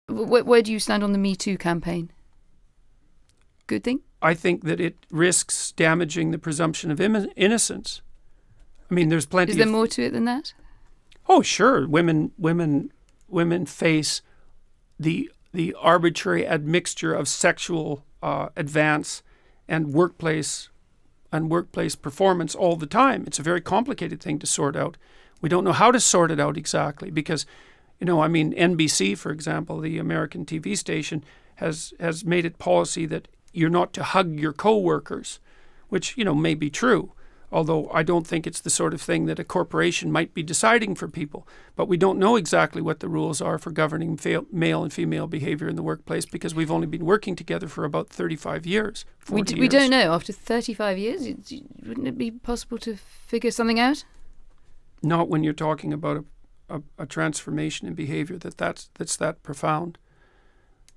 Where do you stand on the Me Too campaign? Good thing? I think that it risks damaging the presumption of innocence. I mean, there's plenty. Is there more to it than that? Oh, sure. Women face the arbitrary admixture of sexual advance and workplace performance all the time. It's a very complicated thing to sort out. We don't know how to sort it out exactly because, NBC, for example, the American TV station, has made it policy that you're not to hug your co-workers, which, may be true. Although I don't think it's the sort of thing that a corporation might be deciding for people. But we don't know exactly what the rules are for governing male and female behavior in the workplace because we've only been working together for about 35 years, 40 years. We don't know. After 35 years, wouldn't it be possible to figure something out? Not when you're talking about a transformation in behavior that's that profound.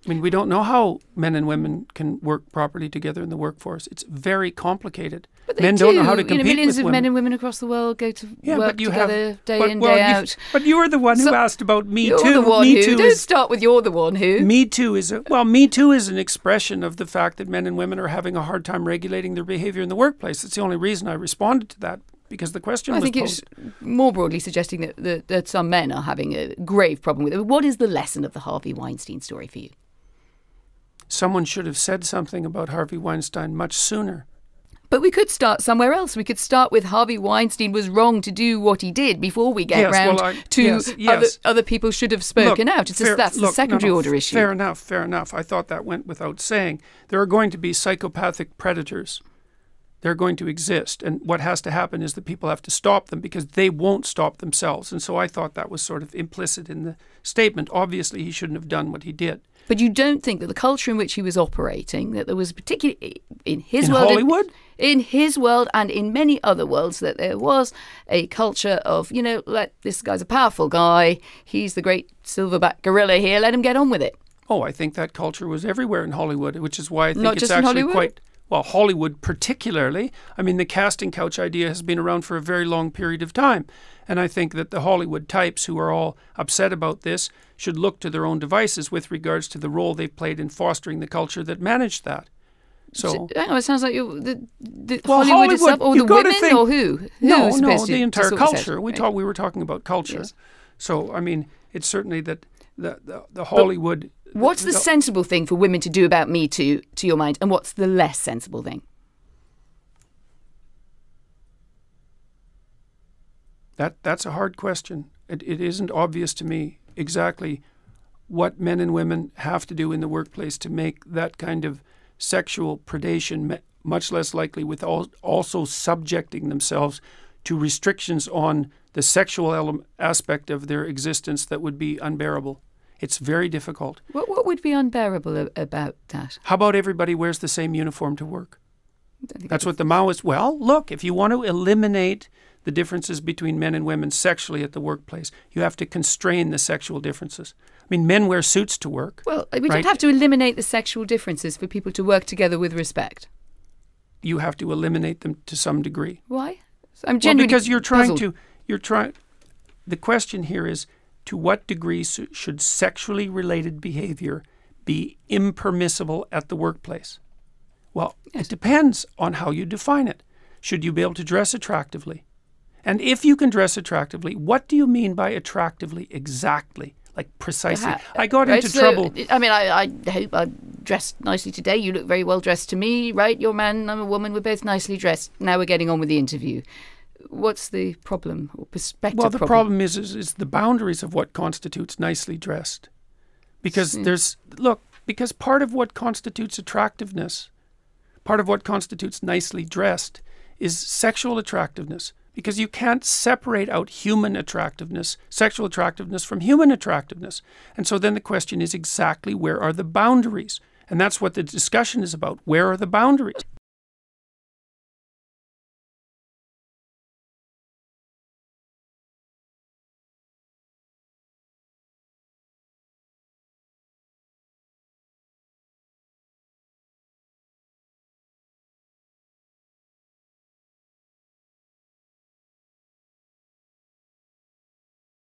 I mean, we don't know how men and women can work properly together in the workforce. It's very complicated. But men don't know how to compete millions with of women. men and women across the world go to work together day in, well, day out. But you were the one who asked about Me Too. You're the one Me who. Don't start with you're the one who. Me Too is Me Too is an expression of the fact that men and women are having a hard time regulating their behavior in the workplace. It's the only reason I responded to that. Because the question was posed. I think it's more broadly suggesting that some men are having a grave problem with it. What is the lesson of the Harvey Weinstein story for you? Someone should have said something about Harvey Weinstein much sooner. But we could start somewhere else. We could start with Harvey Weinstein was wrong to do what he did before we get other people should have spoken out. It's that's the secondary order issue. Fair enough. I thought that went without saying. There are going to be psychopathic predators. They're going to exist. And what has to happen is that people have to stop them because they won't stop themselves. And so I thought that was sort of implicit in the statement. Obviously, he shouldn't have done what he did. But you don't think that the culture in which he was operating, that there was particularly in his world, Hollywood? In his world and in many other worlds, that there was a culture of, this guy's a powerful guy. He's the great silverback gorilla here. Let him get on with it. Oh, I think that culture was everywhere in Hollywood, which is why I think Not it's just actually in Hollywood? quite... Well, Hollywood particularly. I mean, the casting couch idea has been around for a very long period of time. And I think that the Hollywood types who are all upset about this should look to their own devices with regards to the role they've played in fostering the culture that managed that. So it sounds like Hollywood itself, or the women, or who? No, the entire culture. We were talking about culture. Yes. So, I mean, it's certainly that the Hollywood... What's the sensible thing for women to do about Me Too, to your mind, and what's the less sensible thing? That's a hard question. It isn't obvious to me exactly what men and women have to do in the workplace to make that kind of sexual predation much less likely, with also subjecting themselves to restrictions on the sexual aspect of their existence that would be unbearable. It's very difficult. What would be unbearable about that? How about everybody wears the same uniform to work? That's what the Maoists... Well, look, if you want to eliminate the differences between men and women sexually at the workplace, you have to constrain the sexual differences. I mean, men wear suits to work. Well, we don't have to eliminate the sexual differences for people to work together with respect. You have to eliminate them to some degree. Why? I'm genuinely because you're trying puzzled. The question here is, to what degree should sexually related behavior be impermissible at the workplace? Well, It depends on how you define it. Should you be able to dress attractively? And if you can dress attractively, what do you mean by attractively exactly? Like precisely. I got into trouble. I mean, I hope I dressed nicely today. You look very well dressed to me, right? You're a man, I'm a woman. We're both nicely dressed. Now we're getting on with the interview. What's the problem or perspective? Well, the problem is the boundaries of what constitutes nicely dressed. Because because part of what constitutes attractiveness, part of what constitutes nicely dressed is sexual attractiveness. Because you can't separate out human attractiveness, sexual attractiveness from human attractiveness. And so then the question is exactly where are the boundaries? And that's what the discussion is about. Where are the boundaries?